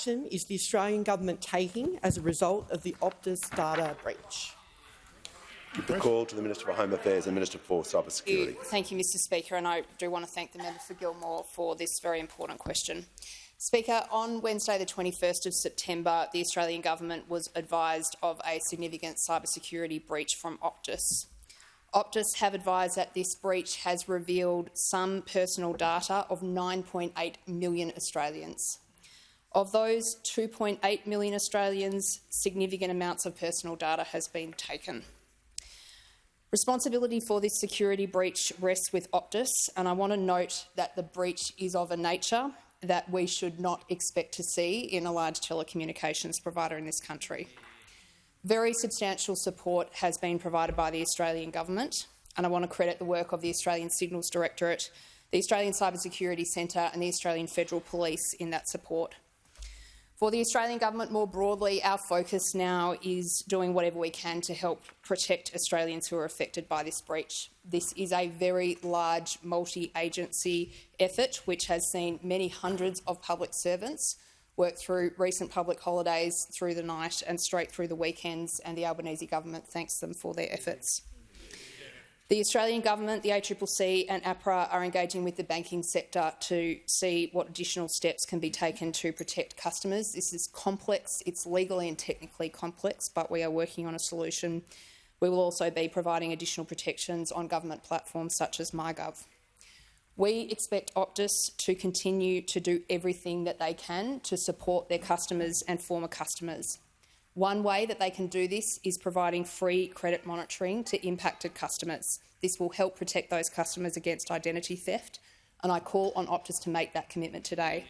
Is the Australian government taking as a result of the Optus data breach? The call to the Minister for Home Affairs and Minister for Cyber Security. Thank you, Mr Speaker, and I do want to thank the member for Gilmore for this very important question. Speaker, on Wednesday the 21st of September, the Australian government was advised of a significant cyber security breach from Optus. Optus have advised that this breach has revealed some personal data of 9.8 million Australians. Of those 2.8 million Australians, significant amounts of personal data has been taken. Responsibility for this security breach rests with Optus, and I want to note that the breach is of a nature that we should not expect to see in a large telecommunications provider in this country. Very substantial support has been provided by the Australian government, and I want to credit the work of the Australian Signals Directorate, the Australian Cyber Security Centre and the Australian Federal Police in that support. For the Australian government more broadly, our focus now is doing whatever we can to help protect Australians who are affected by this breach. This is a very large multi-agency effort which has seen many hundreds of public servants work through recent public holidays, through the night and straight through the weekends, and the Albanese government thanks them for their efforts. The Australian government, the ACCC and APRA are engaging with the banking sector to see what additional steps can be taken to protect customers. This is complex, it's legally and technically complex, but we are working on a solution. We will also be providing additional protections on government platforms such as MyGov. We expect Optus to continue to do everything that they can to support their customers and former customers. One way that they can do this is providing free credit monitoring to impacted customers. This will help protect those customers against identity theft, and I call on Optus to make that commitment today.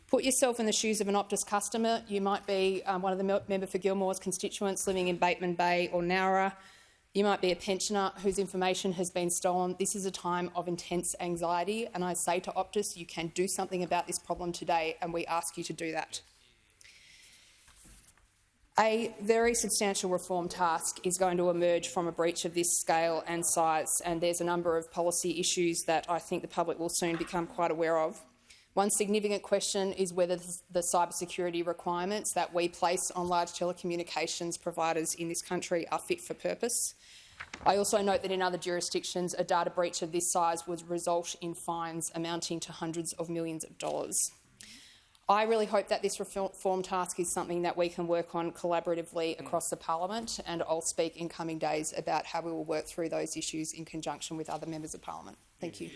Put yourself in the shoes of an Optus customer. You might be one of the member for Gilmore's constituents living in Bateman Bay or Nowra. You might be a pensioner whose information has been stolen. This is a time of intense anxiety, and I say to Optus, you can do something about this problem today, and we ask you to do that. A very substantial reform task is going to emerge from a breach of this scale and size, and there's a number of policy issues that I think the public will soon become quite aware of. One significant question is whether the cyber security requirements that we place on large telecommunications providers in this country are fit for purpose. I also note that in other jurisdictions, a data breach of this size would result in fines amounting to hundreds of millions of dollars. I really hope that this reform task is something that we can work on collaboratively across the parliament, and I'll speak in coming days about how we will work through those issues in conjunction with other members of parliament. Thank you.